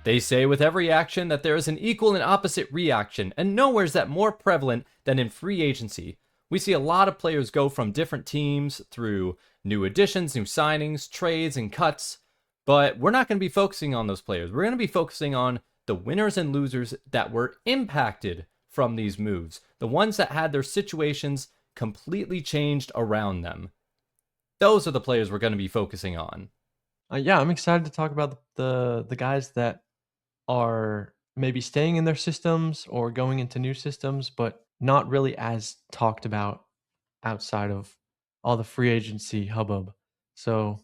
They say with every action that there is an equal and opposite reaction, and nowhere is that more prevalent than in free agency. We see a lot of players go from different teams through new additions, new signings, trades, and cuts, but we're not going to be focusing on those players. We're going to be focusing on the winners and losers that were impacted from these moves, the ones that had their situations completely changed around them. Those are the players we're going to be focusing on. Yeah, I'm excited to talk about the guys that are maybe staying in their systems or going into new systems, but not really as talked about outside of all the free agency hubbub. So,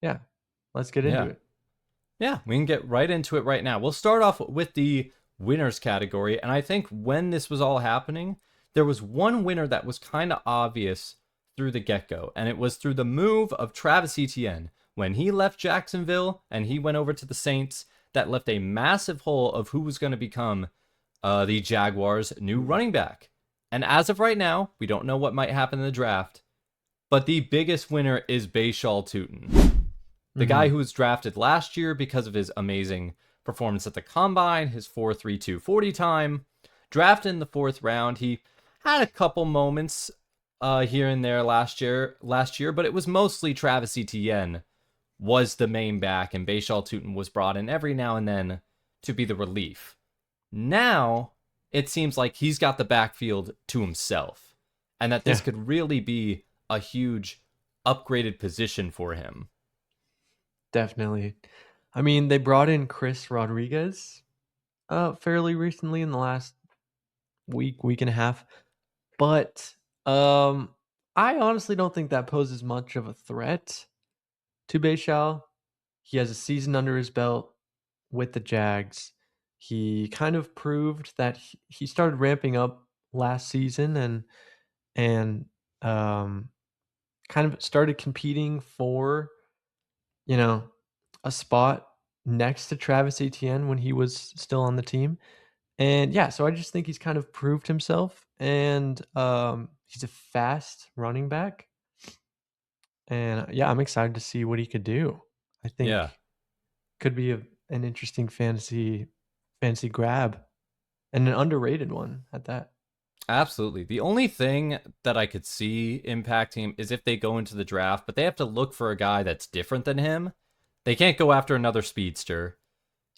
yeah, let's get into Yeah. it. Yeah, we can get right into it right now. We'll start off with the winners category. And I think when this was all happening, there was one winner that was kind of obvious through the get go. And it was through the move of Travis Etienne. When he left Jacksonville and he went over to the Saints, that left a massive hole of who was going to become the Jaguars' new running back. And as of right now, we don't know what might happen in the draft, but the biggest winner is Bayshaw Tootin, the guy Mhm. who was drafted last year because of his amazing performance at the combine, his 4.32 40 time. Drafted in the fourth round, he had a couple moments here and there last year, but it was mostly Travis Etienne was the main back, and Bayshaw Tootin was brought in every now and then to be the relief. Now it seems like he's got the backfield to himself, and that this Yeah, could really be a huge upgraded position for him. definitely. I mean, they brought in Chris Rodriguez fairly recently in the last week and a half, but I honestly don't think that poses much of a threat to Bayshal. He has a season under his belt with the Jags. He kind of proved that he started ramping up last season and um, kind of started competing for, you know, a spot next to Travis Etienne when he was still on the team. And yeah, so I just think he's kind of proved himself, and he's a fast running back. And yeah, I'm excited to see what he could do. I Yeah, think could be an interesting fantasy grab and an underrated one at that. absolutely. The only thing that I could see impacting him is if they go into the draft, but they have to look for a guy that's different than him. They can't go after another speedster.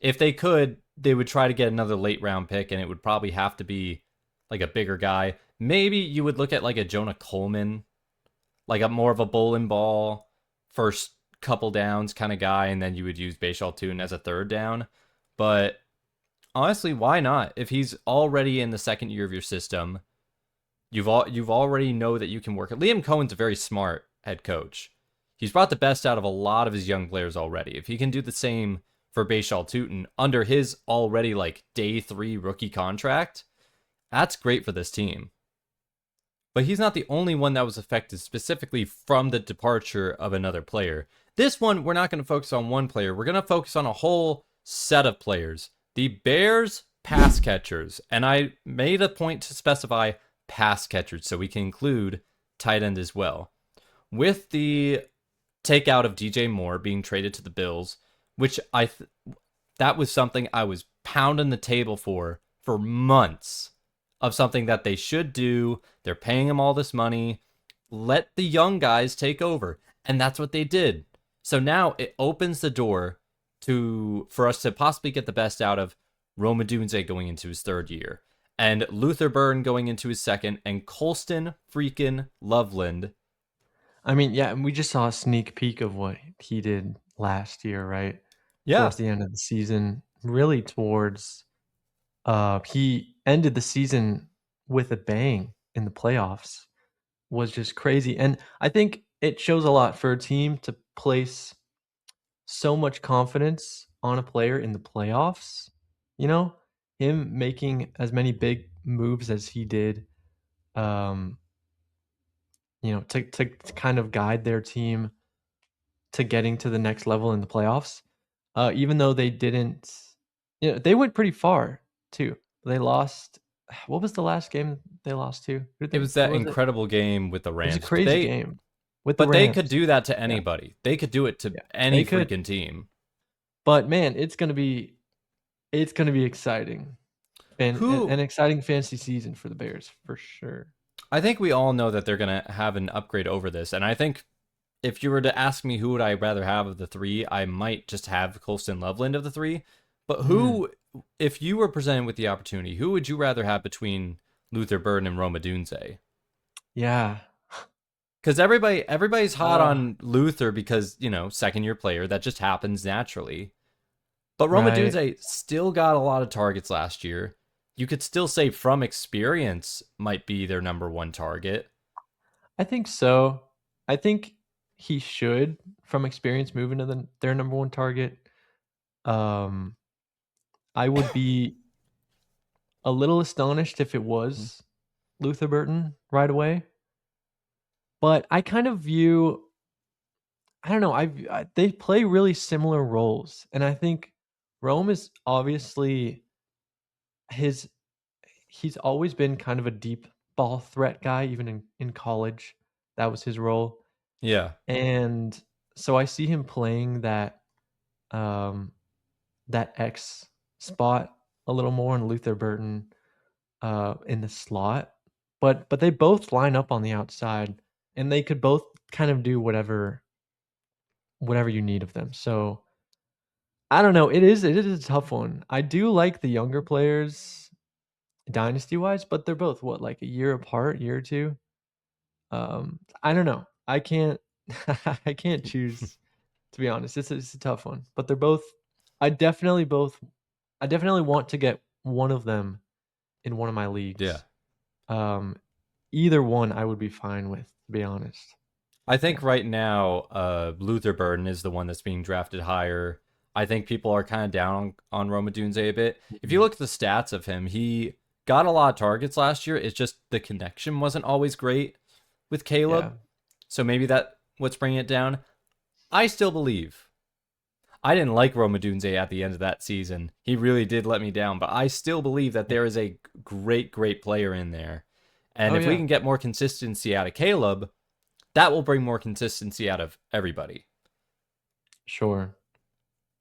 If they could, they would try to get another late round pick, and it would probably have to be like a bigger guy. Maybe you would look at like a Jonah Coleman, like a more of a bowling ball, first couple downs kind of guy, and then you would use Bashal Toon as a third down. But honestly, why not? If he's already in the second year of your system, you've already know that you can work it. Liam Cohen's a very smart head coach. He's brought the best out of a lot of his young players already. If he can do the same for Bashal Tootin under his already like day 3 rookie contract, that's great for this team. But he's not the only one that was affected specifically from the departure of another player. This one, we're not going to focus on one player. We're going to focus on a whole set of players. The Bears pass catchers. And I made a point to specify pass catchers so we can include tight end as well. With the takeout of DJ Moore being traded to the Bills, which that was something I was pounding the table for months, of something that they should do. They're paying him all this money. Let the young guys take over. And that's what they did. So now it opens the door to for us to possibly get the best out of Roma Dunze going into his third year, and Luther Burn going into his second, and Colston freaking Loveland. I mean, yeah, and we just saw a sneak peek of what he did last year, right? Yeah, Towards the end of the season, really towards he ended the season with a bang in the playoffs. Was just crazy. And I think it shows a lot for a team to place so much confidence on a player in the playoffs. You know, him making as many big moves as he did, um, to kind of guide their team to getting to the next level in the playoffs. Even though they didn't, they went pretty far too. They lost. What was the last game they lost to? it was Who that was it? incredible game with the It was a Rams, crazy game with the but they could Rams. do that to Yeah, anybody. They could do it to yeah, any they could. freaking team. But man, it's gonna be. It's going to be exciting. And an Who exciting fantasy season for the Bears for sure. I think we all know that they're going to have an upgrade over this. And I think if you were to ask me who would I rather have of the three, I might just have Colston Loveland of the three. But Mm, who, if you were presented with the opportunity, who would you rather have between Luther Burden and Roma Dunze? yeah. Because everybody's hot Uh, on Luther because, second year player. That just happens naturally. But Roma right. Dunze still got a lot of targets last year. You could still say from experience might be their number one target. I think so. I think he should, from experience, move into their number one target. Um, I would be a little astonished if it was Luther Burton right away. But I kind of view, I don't know, they play really similar roles, and I think Rome is obviously his. He's always been kind of a deep ball threat guy, even in college. That was his role, Yeah. and so I see him playing um, that X spot a little more, and Luther Burton in the slot. But they both line up on the outside, and they could both kind of do whatever you need of them. So I don't know. It is a tough one. I do like the younger players dynasty wise, but they're both what, like a year apart, year or two. I don't know. I can't I can't choose, to be honest. It's a tough one. But they're both I definitely both I definitely want to get one of them in one of my Yeah. leagues. Um Either one I would be fine with, to be honest. I Yeah. think right now, Luther Burden is the one that's being drafted higher. I think people are kind of down on Roma Dunze a bit. If you Mhm. look at the stats of him, he got a lot of targets last year. It's just the connection wasn't always great with Yeah. Caleb. So maybe that what's bringing it down. I still believe. I didn't like Roma Dunze at the end of that season. He really did let me down, but I still believe that Yeah. there is a great, great player in there. And Oh if we yeah. can get more consistency out of Caleb, that will bring more consistency out of everybody. Sure.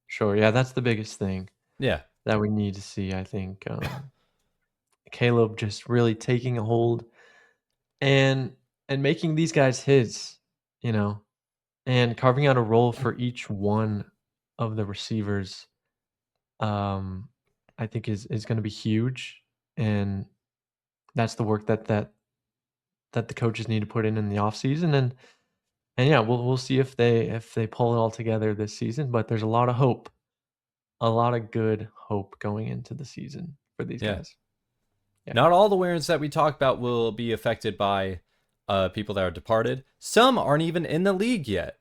Sure. Yeah, that's the biggest thing Yeah, that we need to see, I think. Caleb just really taking a hold and making these guys his, you know, and carving out a role for each one of the receivers. Um, I think is going to be huge, and that's the work that the coaches need to put in the off season, and yeah, we'll see if they pull it all together this season. But there's a lot of hope, a lot of good hope going into the season for these yeah. guys. Yeah. Not all the winners that we talk about will be affected by people that are departed. Some aren't even in the league yet.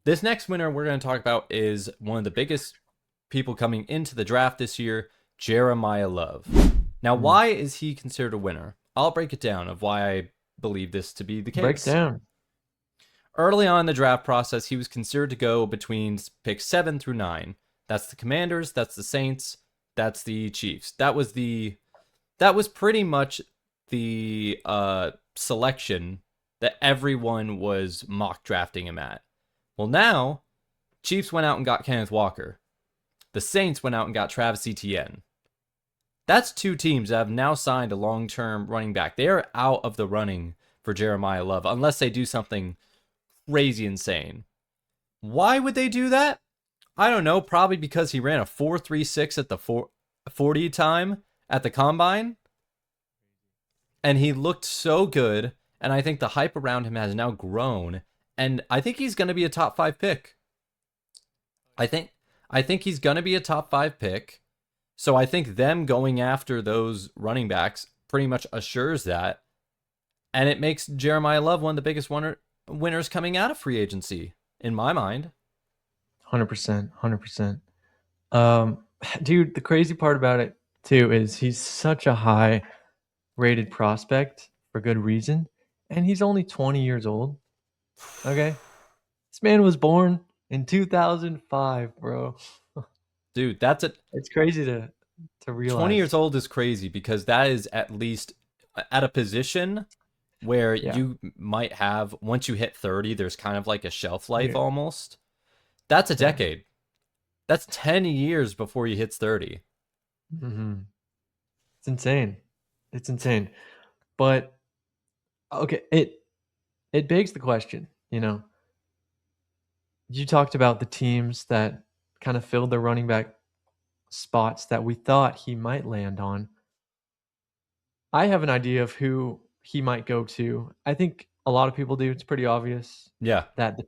This next winner we're going to talk about is one of the biggest people coming into the draft this year, Jeremiah Love. Now, Mm. why is he considered a winner? I'll break it down of why I believe this to be the Break it case. down. Early on in the draft process, he was considered to go between picks 7 through 9. That's the Commanders, that's the Saints, that's the Chiefs. That was pretty much the selection that everyone was mock drafting him at. Well, now Chiefs went out and got Kenneth Walker. The Saints went out and got Travis Etienne. That's two teams that have now signed a long-term running back. They are out of the running for Jeremiah Love unless they do something crazy insane. Why would they do that? I don't know. Probably because he ran a 4.36 at the 40 time at the combine, and he looked so good. And I think the hype around him has now grown, and I think he's going to be a top 5 pick. I think I think he's going to be a top 5 pick. So I think them going after those running backs pretty much assures that, and it makes Jeremiah Love one of the biggest winners coming out of free agency in my mind. 100%. 100%. Dude, the crazy part about it too is he's such a high rated prospect for good reason, and he's only 20 years old. Okay, this man was born in 2005, bro. Dude, that's it. It's crazy to 20 years realize. old is crazy because that is at least at a position where Yeah, you might have, once you hit 30, there's kind of like a shelf life dude. almost. That's a Yeah, decade. That's 10 years before he hits 30. Hmm. It's insane. It's insane. But okay, it begs the question, you talked about the teams that kind of filled their running back spots that we thought he might land on. I have an idea of who he might go to. I think a lot of people do. It's pretty obvious Yeah. that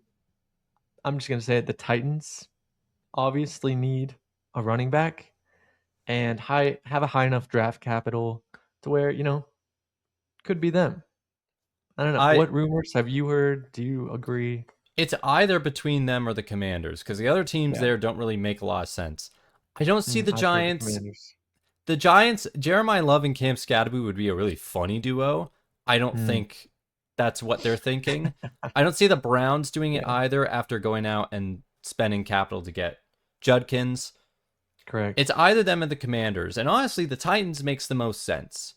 I'm just going to say it, the Titans obviously need a running back and have a high enough draft capital to where, could be them. I don't know. I What rumors have you heard? Do you agree? It's either between them or the Commanders because the other teams Yeah. there don't really make a lot of sense. I don't see the I've heard the Giants. Commanders. The Giants, Jeremiah Love and Cam Scadaboo would be a really funny duo. I don't Mm, think that's what they're thinking. I don't see the Browns doing it yeah, either after going out and spending capital to get Judkins. correct. It's either them or the Commanders. And honestly, the Titans makes the most sense.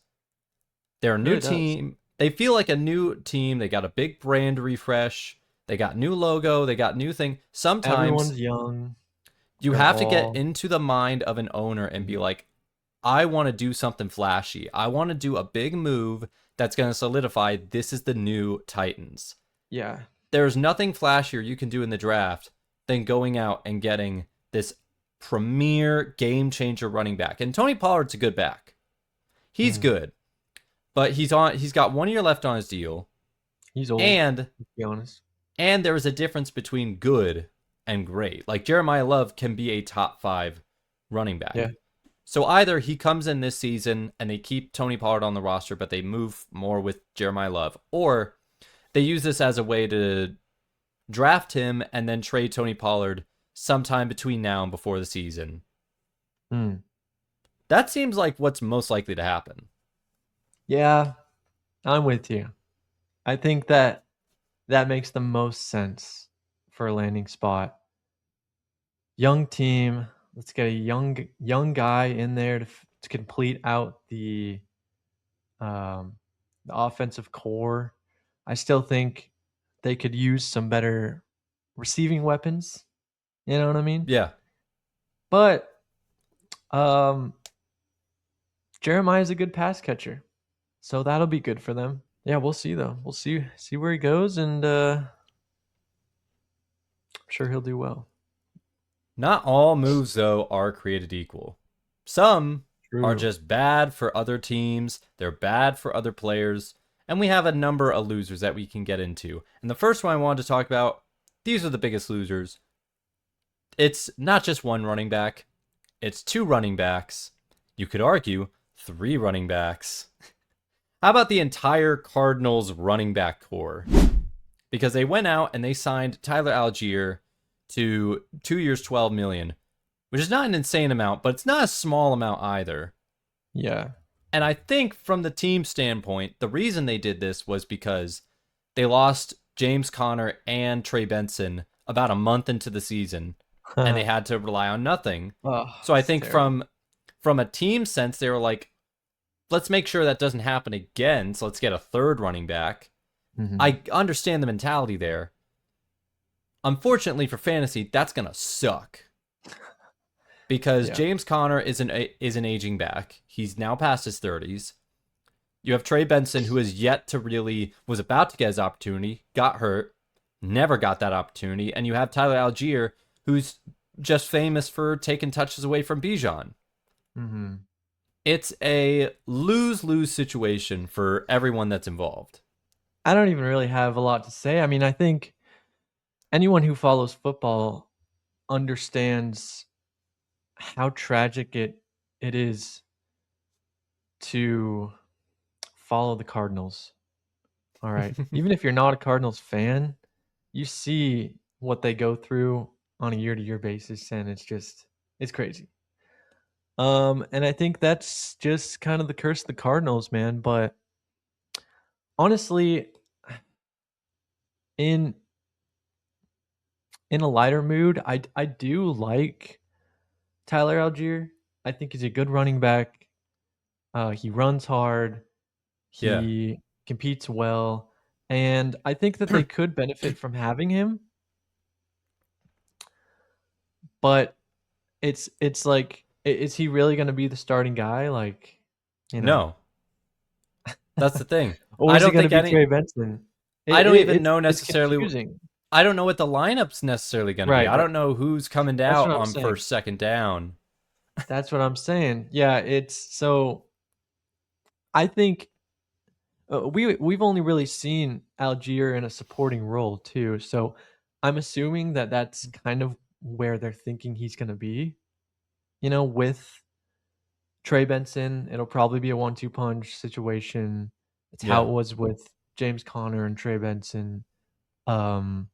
They're a Yeah, new it does. team. They feel like a new team. They got a big brand refresh. They got new logo. They got new thing. Sometimes Everyone's young. you They're have to get all. into the mind of an owner and be Mhm. like, I want to do something flashy. I want to do a big move that's going to solidify this is the new Titans. Yeah. There's nothing flashier you can do in the draft than going out and getting this premier game changer running back. And Tony Pollard's a good back. He's Mhm. good, but he's got 1 year left on his deal. He's old, And to be honest. there is a difference between good and great. Like Jeremiah Love can be a top 5 running back. Yeah. So either he comes in this season and they keep Tony Pollard on the roster, but they move more with Jeremiah Love, or they use this as a way to draft him and then trade Tony Pollard sometime between now and before the season. Mm. That seems like what's most likely to happen. Yeah, I'm with you. I think that makes the most sense for a landing spot. Young team. Let's get a young guy in there to complete out um, the offensive core. I still think they could use some better receiving weapons. You know what I mean? Yeah. But um, Jeremiah's a good pass catcher, so that'll be good for them. Yeah, we'll see though. We'll see where he goes, and I'm sure he'll do well. Not all moves, though, are created equal. Some are True. just bad for other teams, they're bad for other players, and we have a number of losers that we can get into. And the first one I wanted to talk about, these are the biggest losers. It's not just one running back, it's 2 running backs. You could argue 3 running backs. How about the entire Cardinals running back core? Because they went out and they signed Tyler Algier to 2 years, 12 million, which is not an insane amount, but it's not a small amount either. Yeah. And I think from the team standpoint, the reason they did this was because they lost James Conner and Trey Benson about a month into the season, and they had to rely on nothing. Oh, So I it's think terrible. from a team sense, they were like, let's make sure that doesn't happen again. So let's get a third running back. Mhm. I understand the mentality there. Unfortunately for fantasy, that's gonna suck because Yeah. James Conner is an aging back. He's now past his 30s. You have Trey Benson, who is yet to really was about to get his opportunity, got hurt, never got that opportunity, and you have Tyler Algier, who's just famous for taking touches away from Bijan. Mhm. It's a lose-lose situation for everyone that's involved. I don't even really have a lot to say. I mean, I think anyone who follows football understands how tragic it is to follow the Cardinals. All right. Even if you're not a Cardinals fan, you see what they go through on a year-to-year basis, and it's crazy. And I think that's just kind of the curse of the Cardinals, man. But honestly, in in a lighter mood, I do like Tyler Algier. I think he's a good running back. He runs hard. Yeah. He competes well, and I think that they could benefit from having him. But it's like, is he really going to be the starting guy? Like, you know, No, that's the thing. or I is it don't going to think be any. Trey Benson? I don't even know It's necessarily. confusing. I don't know what the lineup's necessarily going to be. Right, I right. don't know who's coming That's out what I'm on saying. first, second down. That's what I'm saying. Yeah, it's so I think we've only really seen Algier in a supporting role too. So I'm assuming that that's kind of where they're thinking he's going to be. You know, with Trey Benson, it'll probably be a 1-2 punch situation. It's how Yeah. it was with James Conner and Trey Benson. Um,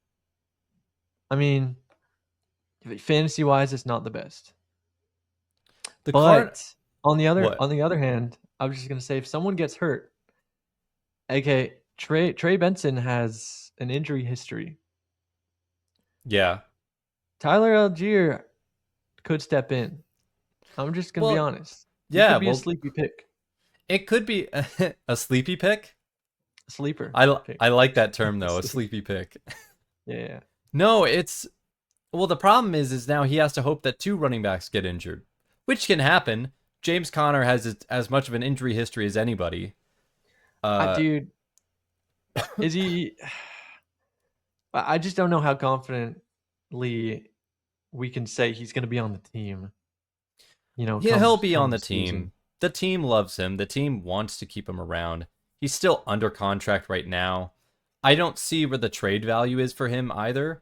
I mean, fantasy wise, it's not the best. The card. But on What? the other hand, I was just gonna say if someone gets hurt, okay, Trey Benson has an injury history. Yeah. Tyler Algier could step in. I'm just gonna be Well, honest. He yeah. could be a Well, sleepy pick, it could be a sleepy pick. a sleeper pick. I like that term though, a Sleep. sleepy pick. Yeah, yeah. No, it's well. The problem is now he has to hope that two running backs get injured, which can happen. James Conner has as much of an injury history as anybody. Uh, Dude, is he? I just don't know how confidently we can say he's gonna be on the team. You know, he'll be come on the the season. team. The team loves him. The team wants to keep him around. He's still under contract right now. I don't see where the trade value is for him either.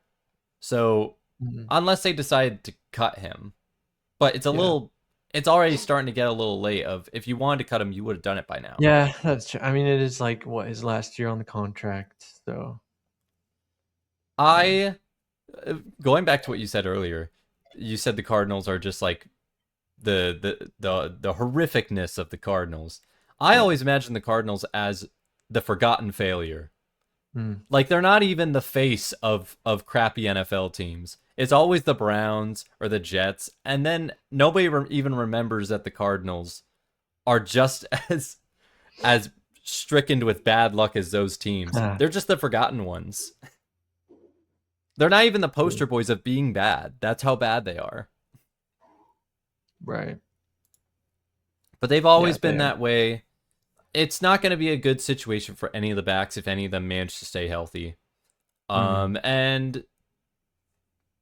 So Mhm. unless they decide to cut him, but Yeah. it's already starting to get a little late. Of if you wanted to cut him, you would have done it by now. Yeah, that's true. I mean, it is like what his last year on the contract. So yeah. I going back to what you said earlier. You said the Cardinals are just like the horrificness of the Cardinals. I Yeah. always imagine the Cardinals as the forgotten failure. Mm. Like they're not even the face of crappy NFL teams. It's always the Browns or the Jets, and then nobody even remembers that the Cardinals are just as stricken with bad luck as those teams. Ah, They're just the forgotten ones. They're not even the true. poster boys of being bad. That's how bad they are. Right. But they've Yeah, always they been are. that way. It's not going to be a good situation for any of the backs if any of them manage to stay healthy. Mhm. And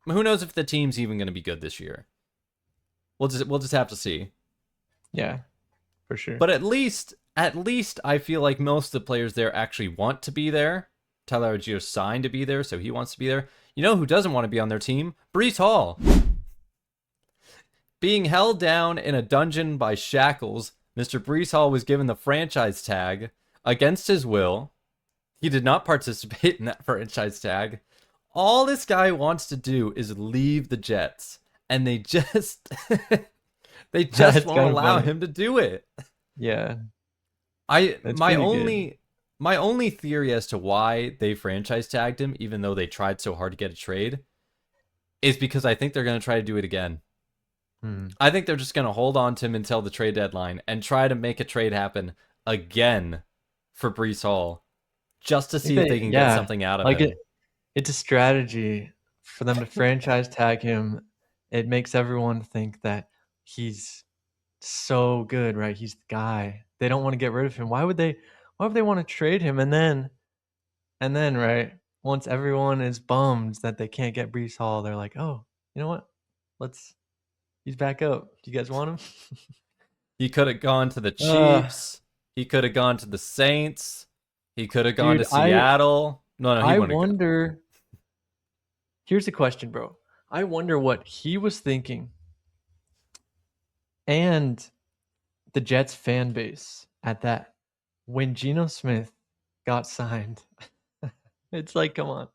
who knows if the team's even going to be good this year? We'll just have to see. Yeah, for sure. But at least I feel like most of the players there actually want to be there. Tyler Algier signed to be there, so he wants to be there. You know who doesn't want to be on their team? Brees Hall. Being held down in a dungeon by shackles, Mr. Brees Hall was given the franchise tag against his will. He did not participate in that franchise tag. All this guy wants to do is leave the Jets, and they just they just That's won't kind of allow funny. him to do it. Yeah, I that's pretty good. my only theory as to why they franchise tagged him, even though they tried so hard to get a trade, is because I think they're going to try to do it again. Hmm. I think they're just going to hold on to him until the trade deadline and try to make a trade happen again for Brees Hall, just to I think see if they they, can get yeah, something out of like him. it's a strategy for them to franchise tag him. It makes everyone think that he's so good, right? He's the guy. They don't want to get rid of him. Why would they want to trade him? And then, right, once everyone is bummed that they can't get Brees Hall, they're like, oh, you know what? Let's he's back up. Do you guys want him? He could have gone to the uh Chiefs. He could have gone to the Saints. He could have gone to dude, I Seattle. No, he I wouldn't have gone. wonder. Here's the question, bro. I wonder what he was thinking and the Jets fan base at that when Geno Smith got signed. It's like, come on.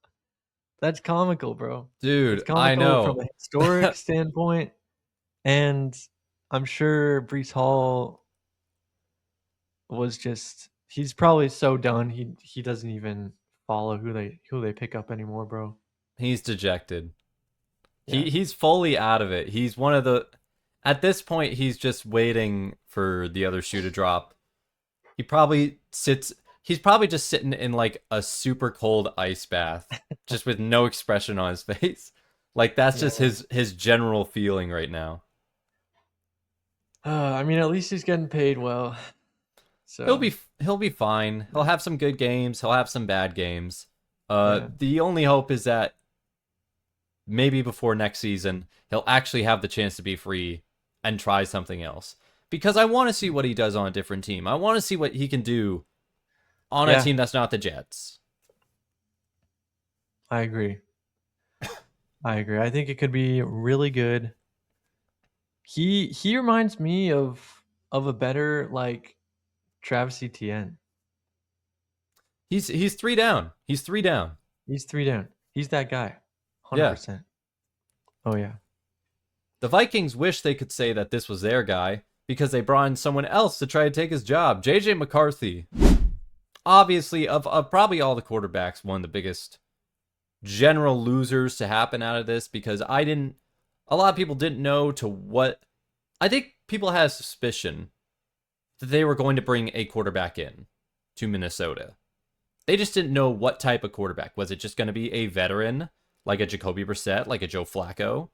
That's comical, bro. It's Dude, I comical from know. a historic standpoint, and I'm sure Brees Hall was just he's probably so done he doesn't even follow who they pick up anymore, bro. He's dejected. Yeah. He's fully out of it. He's one of the at this point he's just waiting for the other shoe to drop. He probably sits he's probably just sitting in like a super cold ice bath just with no expression on his face. Like that's Yeah. just his general feeling right now. I mean, at least he's getting paid well. He'll So be he'll be fine. He'll yeah, have some good games. He'll have some bad games. yeah, The only hope is that maybe before next season he'll actually have the chance to be free and try something else. Because I want to see what he does on a different team. I want to see what he can do on a yeah. team that's not the Jets. I agree. I agree. I think it could be really good. He reminds me of a better like Travis Etienne. He's three down. He's three down. He's three down. He's that guy. Yeah. 100%. Oh yeah. The Vikings wish they could say that this was their guy because they brought in someone else to try to take his job. JJ McCarthy. Obviously, of probably all the quarterbacks, one of the biggest general losers to happen out of this because a lot of people didn't know to what. I think people had a suspicion that they were going to bring a quarterback in to Minnesota. They just didn't know what type of quarterback. Was it just going to be a veteran like a Jacoby Brissett, like a Joe Flacco?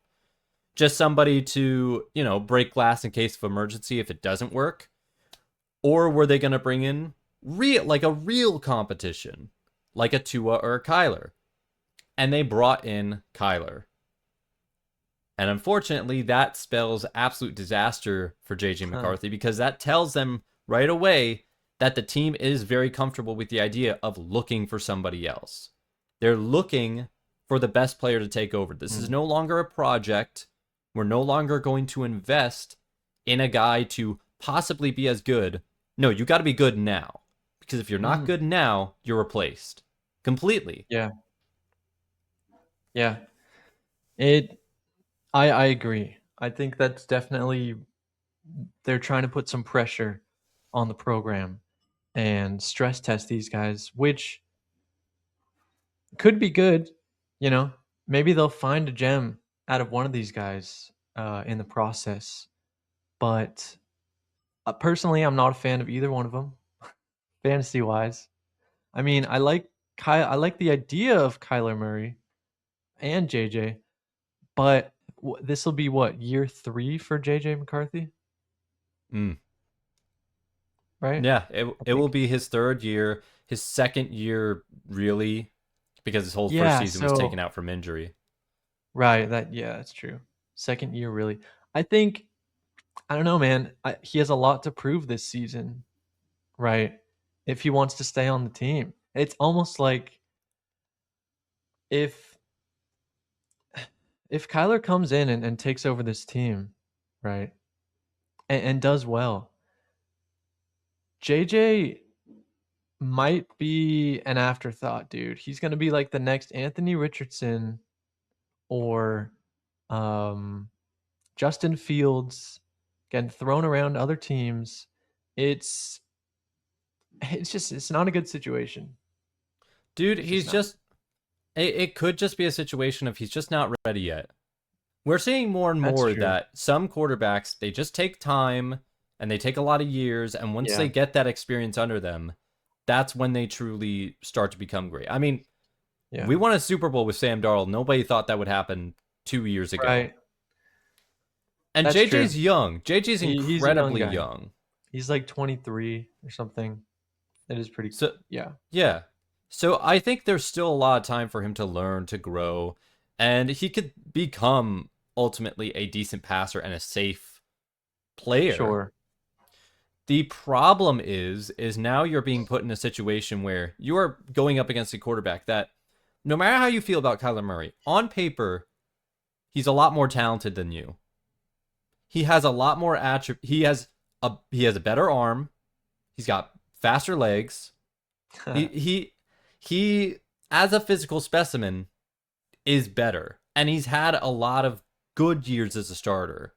Just somebody to, break glass in case of emergency if it doesn't work? Or were they going to bring in a real competition, like a Tua or a Kyler? And they brought in Kyler. And unfortunately, that spells absolute disaster for JJ Huh. McCarthy because that tells them right away that the team is very comfortable with the idea of looking for somebody else. They're looking for the best player to take over. This is Mm. no longer a project. We're no longer going to invest in a guy to possibly be as good. No, you got to be good now. Because if you're not Mm. good now, you're replaced completely. Yeah. Yeah. It I agree. I think that's definitely they're trying to put some pressure on the program and stress test these guys, which could be good. You know, maybe they'll find a gem out of one of these guys in the process. But personally, I'm not a fan of either one of them, fantasy wise. I mean, I like the idea of Kyler Murray and JJ, but this will be what year 3 for JJ McCarthy, Mm. right? Yeah, I it will think. be his third year, his second year, really, because his whole first Yeah. season was taken So out from injury. right, that's true. Second year, really. I think I don't know, man. He has a lot to prove this season, right? If he wants to stay on the team, it's almost like if Kyler comes in and takes over this team, right, and does well, JJ might be an afterthought, dude. He's gonna be like the next Anthony Richardson or um, Justin Fields, getting thrown around other teams. It's it's not a good situation. Dude, It's just he's not. just it could just be a situation of he's just not ready yet. We're seeing more and That's more true. that some quarterbacks, they just take time and they take a lot of years and once Yeah. they get that experience under them, that's when they truly start to become great. I mean, Yeah. we won a Super Bowl with Sam Darnold. Nobody thought that would happen 2 years ago. Right. And That's true. JJ's young. JJ's He's a young incredibly guy. young. He's like 23 or something. It is pretty. So Yeah. yeah. So I think there's still a lot of time for him to learn, to grow, and he could become ultimately a decent passer and a safe player. Sure. The problem is now you're being put in a situation where you are going up against a quarterback that no matter how you feel about Kyler Murray, on paper, he's a lot more talented than you. He has a lot more he has a better arm, he's got faster legs. He he he as a physical specimen is better. And he's had a lot of good years as a starter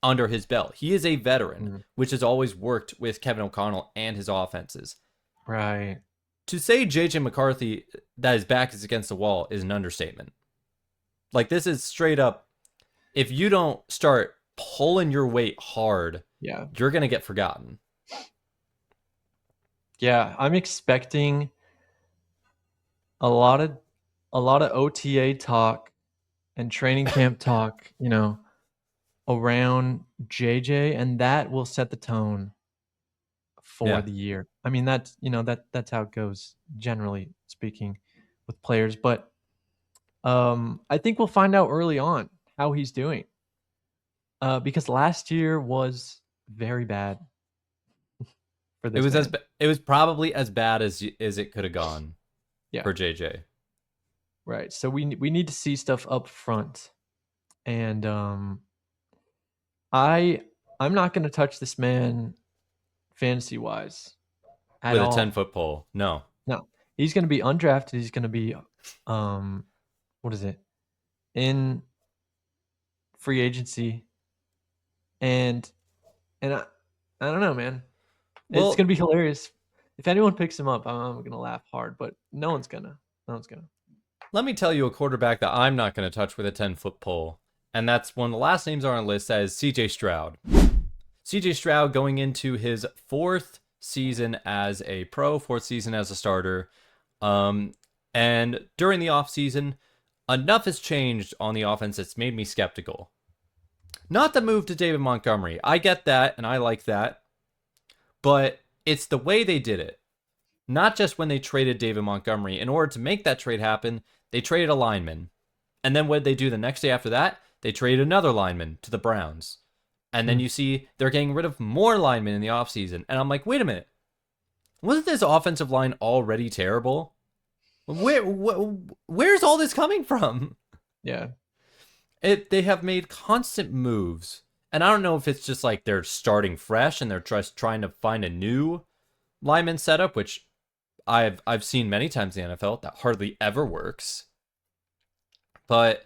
under his belt. He is a veteran, Mm, which has always worked with Kevin O'Connell and his offenses. right. To say JJ McCarthy that his back is against the wall is an understatement. Like this is straight up if you don't start pulling your weight hard, Yeah. you're going to get forgotten. Yeah. I'm expecting a lot of OTA talk and training camp talk, around JJ, and that will set the tone for Yeah. the year. I mean, that's how it goes generally speaking with players, but I think we'll find out early on how he's doing. Because last year was very bad for It this was man. it was probably as bad as it could have gone Yeah, for JJ. right. So we need to see stuff up front, and I I'm not going to touch this man fantasy wise at With a all. 10-foot pole. No. No, he's going to be undrafted. He's going to be um what is it, in free agency, and I don't know, man. It's Well, gonna be hilarious. If anyone picks him up, I'm gonna laugh hard, but no one's gonna. No one's gonna. let me tell you a quarterback that I'm not going to touch with a 10-foot pole. And that's one of the last names on our list, that is CJ Stroud. CJ Stroud going into his fourth season as a pro, fourth season as a starter. And during the offseason, enough has changed on the offense that's made me skeptical. Not the move to David Montgomery. I get that and I like that. But it's the way they did it. Not just when they traded David Montgomery. In order to make that trade happen, they traded a lineman. And then what did they do the next day after that? They traded another lineman to the Browns. And then Hmm. you see they're getting rid of more linemen in the offseason. And I'm like, wait a minute. Wasn't this offensive line already terrible? Where's all this coming from? Yeah. They have made constant moves. And I don't know if it's just like they're starting fresh and they're just trying to find a new lineman setup, which I've seen many times in the NFL. That hardly ever works. But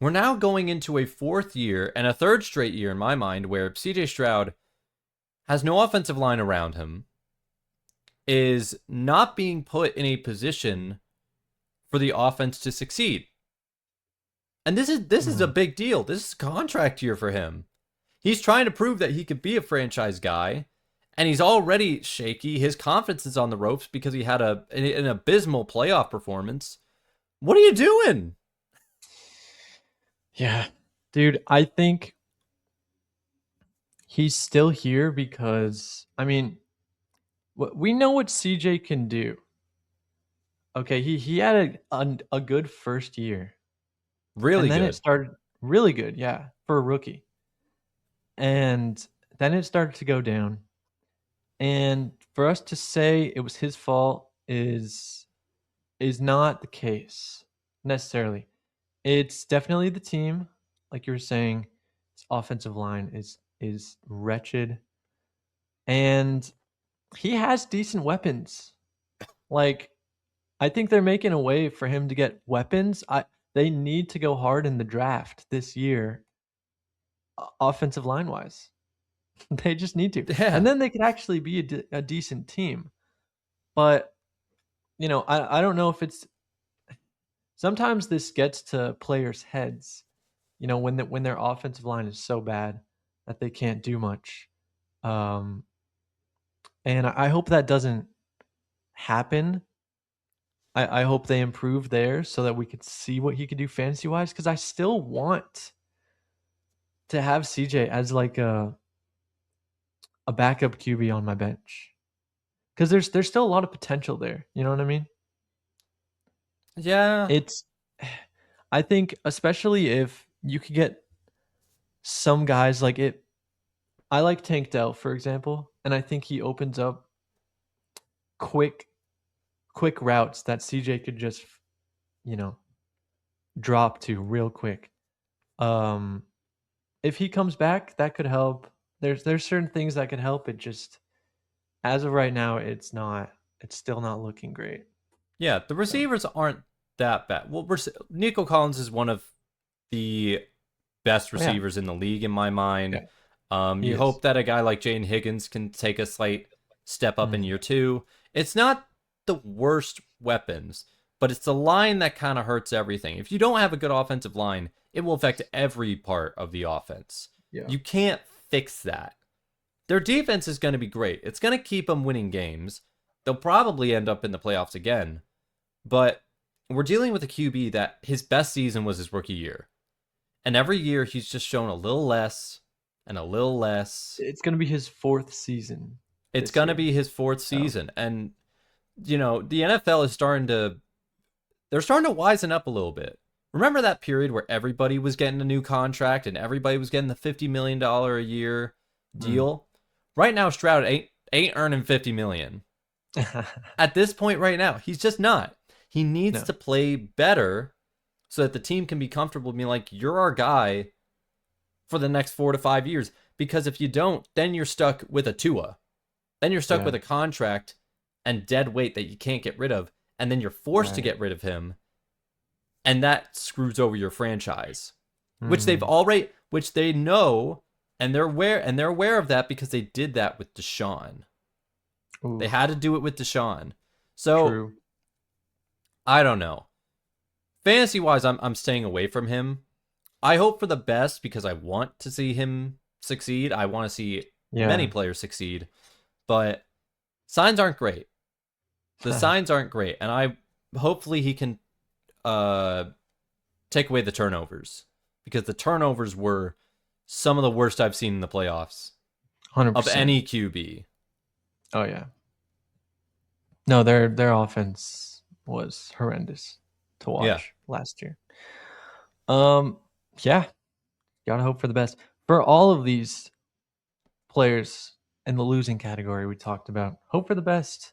we're now going into a fourth year and a third straight year in my mind where CJ Stroud has no offensive line around him, is not being put in a position for the offense to succeed. And this is a Hmm. big deal. This is a contract year for him. He's trying to prove that he could be a franchise guy, and he's already shaky. His confidence is on the ropes because he had an abysmal playoff performance. What are you doing? Yeah. Dude, I think he's still here because I mean, we know what CJ can do. Okay, he had a good first year, Really and then it good. started really good. Yeah, for a rookie, and then it started to go down. And for us to say it was his fault is not the case necessarily. It's definitely the team, like you were saying. His offensive line is wretched, and he has decent weapons. Like I think they're making a way for him to get weapons. They need to go hard in the draft this year, offensive line wise. They just need to, and Yeah. then they could actually be a decent team. But I don't know if it's sometimes this gets to players' heads. When their offensive line is so bad that they can't do much. Um, and I hope that doesn't happen. I hope they improve there so that we could see what he could do fantasy wise. Because I still want to have CJ as like a backup QB on my bench. Because there's still a lot of potential there. You know what I mean? Yeah. It's I think especially if you could get some guys like it. I like Tank Dell, for example, and I think he opens up quick quick routes that CJ could just, you know, drop to real quick. Um if he comes back, that could help. There's certain things that could help. It just as of right now, it's still not looking great. Yeah. The So, receivers aren't that bad. Well, Nico Collins is one of the best oh yeah, receivers in the league in my mind. yeah, he You is. hope that a guy like Jane Higgins can take a slight step up in Mm, year two. It's not the worst weapons, but it's the line that kind of hurts everything. If you don't have a good offensive line, it will affect every part of the offense. yeah. You can't fix that. Their defense is going to be great. It's going to keep them winning games. They'll probably end up in the playoffs again, but we're dealing with a QB that his best season was his rookie year. And every year he's just shown a little less and a little less. It's gonna be his fourth season It's this going to year. be his fourth So season. And, the NFL is they're starting to wisen up a little bit. Remember that period where everybody was getting a new contract and everybody was getting the $50 million a year mm. deal? Right now, Stroud ain't earning $50 million. At this point right now, he's just not. He needs No. to play better so that the team can be comfortable being like, you're our guy for the next 4 to 5 years. Because if you don't, then you're stuck with a Tua. Then you're stuck Yeah. with a contract and dead weight that you can't get rid of. And then you're forced to Right. get rid of him. And that screws over your franchise. Which Mm. they know, and they're aware of that because they did that with Deshaun. They Ooh, had to do it with Deshaun. So true. I don't know. Fantasy wise, I'm staying away from him. I hope for the best because I want to see him succeed. I want to see many Yeah. players succeed, but signs aren't great. The signs aren't great, and I hopefully he can uh take away the turnovers because the turnovers were some of the worst I've seen in the playoffs of 100%. any QB. Oh yeah. No, their offense was horrendous to Yeah. watch last year. Um, yeah, gotta hope for the best for all of these players in the losing category we talked about. Hope for the best.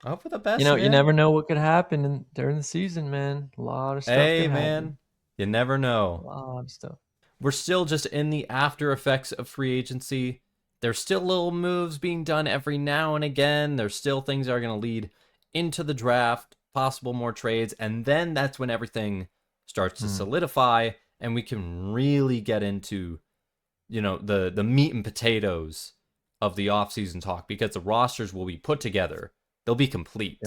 I hope for the best, You man. never know what could happen during the season, man. A lot of stuff Hey, could happen. man. You never A know. lot of stuff. We're still just in the after effects of free agency. There's still little moves being done every now and again. There's still things that are going to lead into the draft, possible more trades, and then that's when everything starts to Hmm. solidify and we can really get into, the meat and potatoes of the offseason talk because the rosters will be put together. They'll be Yeah, complete.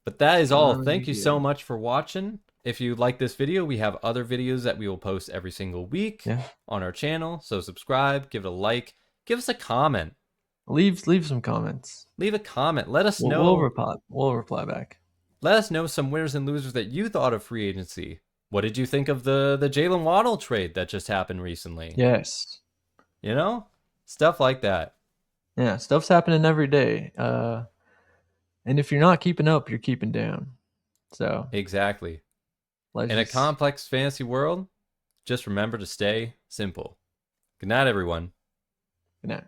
But that it's is all. gonna Thank be you so good. much for watching. If you like this video, we have other videos that we will post every single week Yeah, on our channel. So subscribe, give it a like, give us a comment. leave some comments. Leave a comment. Let us We'll know. reply. We'll reply back. Let us know some winners and losers that you thought of free agency. What did you think of the Jalen Waddle trade that just happened recently? Yes. You know, stuff like that. Yeah, stuff's happening every day. And if you're not keeping up, you're keeping down. So Exactly. let's In a just complex fantasy world, just remember to stay simple. Good night, everyone. good night.